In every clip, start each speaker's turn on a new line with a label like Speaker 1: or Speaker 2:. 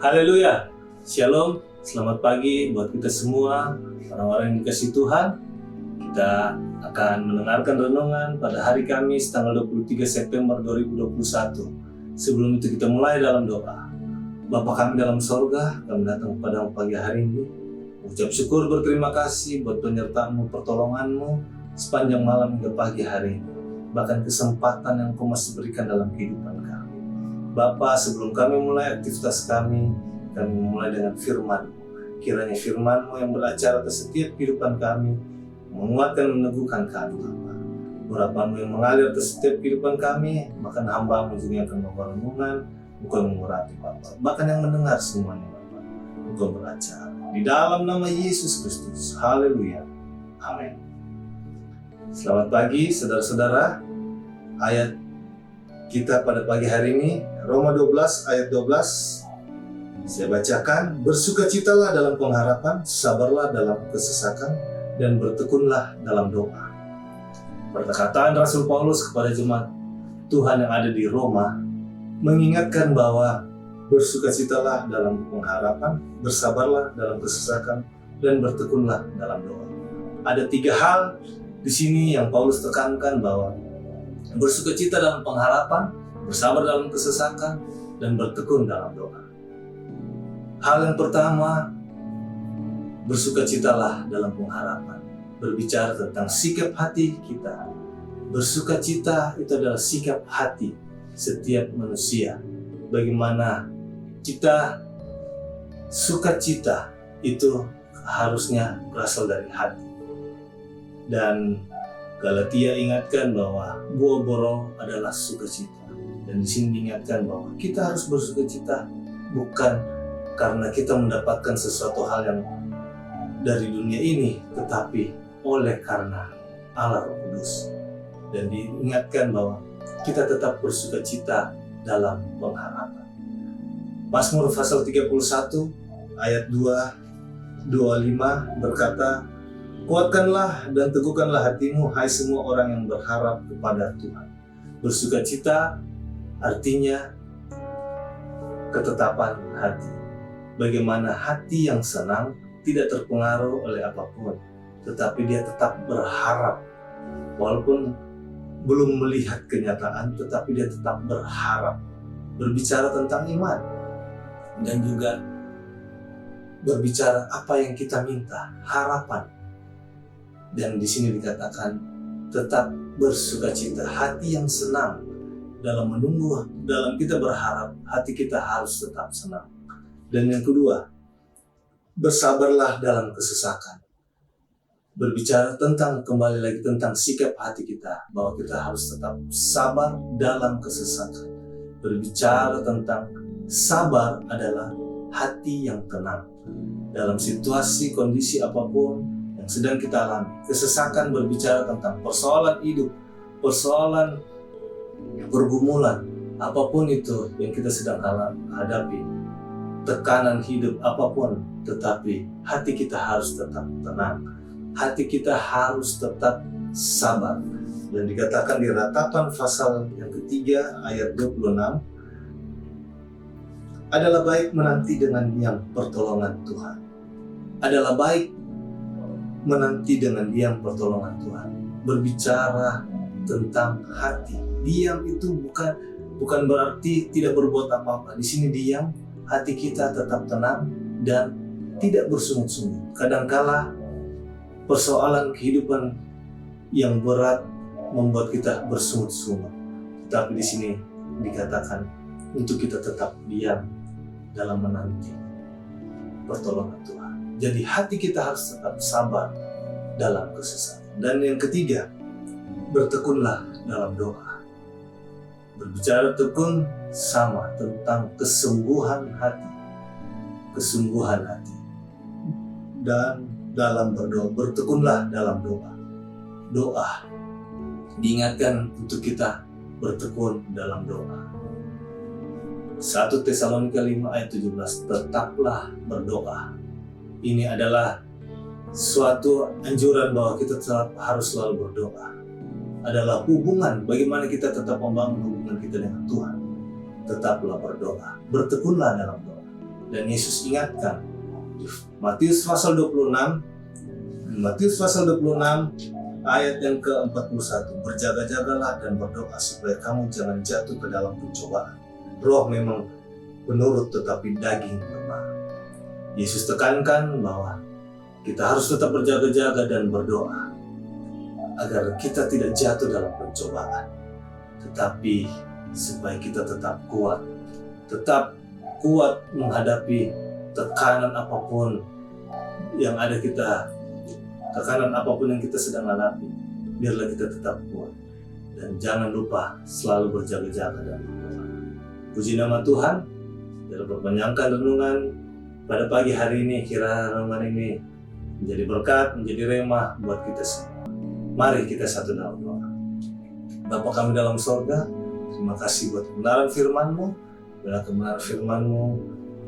Speaker 1: Haleluya, Shalom, selamat pagi buat kita semua, orang-orang yang dikasihi Tuhan. Kita akan mendengarkan renungan pada hari Kamis tanggal 23 September 2021. Sebelum itu kita mulai dalam doa. Bapa kami dalam sorga, kami datang kepadamu pagi hari ini. Ucap syukur berterima kasih buat penyertaan-Mu, pertolongan-Mu sepanjang malam hingga pagi hari ini. Bahkan kesempatan yang Kau masih berikan dalam kehidupan kami. Bapa, sebelum kami mulai aktivitas kami mulai dengan firman-Mu. Kiranya firman-Mu yang beracara atas setiap kehidupan kami, menguatkan dan meneguhkan kami, Bapa. Urapan-Mu yang mengalir atas setiap kehidupan kami, bahkan hamba-Mu juga yang akan membawa renungan, Engkau mengurapi, Bapa. Bahkan yang mendengar semuanya, Bapa, Engkau beracara. Di dalam nama Yesus Kristus, haleluya, amin. Selamat pagi, saudara-saudara. Ayat kita pada pagi hari ini, Roma 12 ayat 12. Saya bacakan, bersukacitalah dalam pengharapan, sabarlah dalam kesesakan, dan bertekunlah dalam doa. Perkataan Rasul Paulus kepada jemaat Tuhan yang ada di Roma mengingatkan bahwa bersukacitalah dalam pengharapan, bersabarlah dalam kesesakan, dan bertekunlah dalam doa. Ada 3 hal di sini yang Paulus tekankan, bahwa bersukacita dalam pengharapan, bersabar dalam kesesakan, dan bertekun dalam doa. Hal yang pertama, bersukacitalah dalam pengharapan. Berbicara tentang sikap hati kita. Bersukacita itu adalah sikap hati setiap manusia. Bagaimana kita sukacita itu harusnya berasal dari hati. Dan Galatia ingatkan bahwa boro-boro adalah sukacita. Dan di sini diingatkan bahwa kita harus bersukacita bukan karena kita mendapatkan sesuatu hal yang dari dunia ini, tetapi oleh karena Allah Roh Kudus. Dan diingatkan bahwa kita tetap bersukacita dalam pengharapan. Mazmur pasal 31 ayat 2-25 berkata, kuatkanlah dan teguhkanlah hatimu, hai semua orang yang berharap kepada Tuhan. Bersukacita artinya ketetapan hati. Bagaimana hati yang senang tidak terpengaruh oleh apapun, tetapi dia tetap berharap. Walaupun belum melihat kenyataan, tetapi dia tetap berharap. Berbicara tentang iman dan juga berbicara apa yang kita minta, harapan. Dan di sini dikatakan tetap bersukacita, hati yang senang dalam menunggu, dalam kita berharap, hati kita harus tetap senang. Dan yang kedua, bersabarlah dalam kesesakan. Berbicara tentang, kembali lagi tentang sikap hati kita, bahwa kita harus tetap sabar dalam kesesakan. Berbicara tentang sabar adalah hati yang tenang dalam situasi, kondisi apapun yang sedang kita alami. Kesesakan berbicara tentang persoalan hidup, persoalan pergumulan, apapun itu yang kita sedang hadapi, tekanan hidup apapun, tetapi hati kita harus tetap tenang, hati kita harus tetap sabar. Dan dikatakan di Ratapan pasal yang ketiga ayat 26, adalah baik menanti dengan diam pertolongan Tuhan. Adalah baik menanti dengan diam pertolongan Tuhan. Berbicara tentang hati. Diam itu bukan berarti tidak berbuat apa-apa. Di sini diam, hati kita tetap tenang dan tidak bersungut-sungut. Kadangkala persoalan kehidupan yang berat membuat kita bersungut-sungut. Tetapi di sini dikatakan untuk kita tetap diam dalam menanti pertolongan Tuhan. Jadi hati kita harus tetap sabar dalam kesesakan. Dan yang ketiga, bertekunlah dalam doa. Berbicara tekun sama tentang kesembuhan hati. Kesungguhan hati. Dan dalam berdoa, bertekunlah dalam doa. Doa diingatkan untuk kita bertekun dalam doa. 1 Tesalonika 5 ayat 17, tetaplah berdoa. Ini adalah suatu anjuran bahwa kita tetap harus selalu berdoa. Adalah hubungan, bagaimana kita tetap membangun hubungan kita dengan Tuhan. Tetaplah berdoa, bertekunlah dalam doa. Dan Yesus ingatkan di Matius pasal 26 ayat yang ke-41, berjaga-jagalah dan berdoa supaya kamu jangan jatuh ke dalam pencobaan. Roh memang penurut tetapi daging lemah. Yesus tekankan bahwa kita harus tetap berjaga-jaga dan berdoa agar kita tidak jatuh dalam pencobaan, tetapi supaya kita tetap kuat menghadapi tekanan apapun yang kita sedang hadapi. Biarlah kita tetap kuat dan jangan lupa selalu berjaga-jaga dan berdoa. Puji nama Tuhan. Dalam perpanjangkan renungan pada pagi hari ini, kiranya renungan ini menjadi berkat, menjadi remah buat kita semua. Mari kita satu dalam doa. Bapa kami dalam sorga, terima kasih buat kebenaran firman-Mu. Bila kebenaran firman-Mu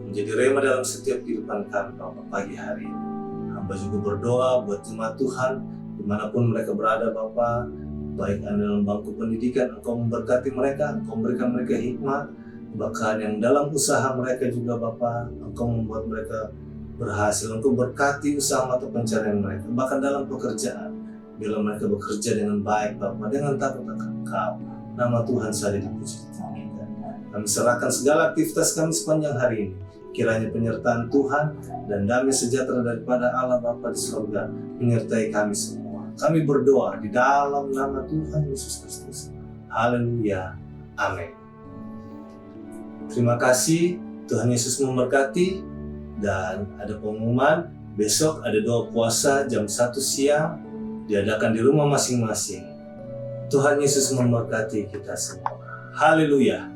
Speaker 1: menjadi remah dalam setiap kehidupan kami pada pagi hari ini. Hamba juga berdoa buat jemaat Tuhan dimanapun mereka berada Bapa, baik dalam bangku pendidikan, Engkau memberkati mereka, Engkau memberikan mereka hikmat, bahkan yang dalam usaha mereka juga Bapa, Engkau membuat mereka berhasil, Engkau berkati usaha mata pencarian mereka, bahkan dalam pekerjaan, bila mereka bekerja dengan baik Bapa, dengan takut akan Engkau, nama Tuhan saja dipuji. Kami serahkan segala aktivitas kami sepanjang hari ini. Kiranya penyertaan Tuhan dan damai sejahtera daripada Allah Bapa di surga menyertai kami semua. Kami berdoa di dalam nama Tuhan Yesus Kristus. Haleluya. Amin. Terima kasih. Tuhan Yesus memberkati. Dan ada pengumuman, besok ada doa puasa jam 1 siang diadakan di rumah masing-masing. Tuhan Yesus memberkati kita semua. Haleluya.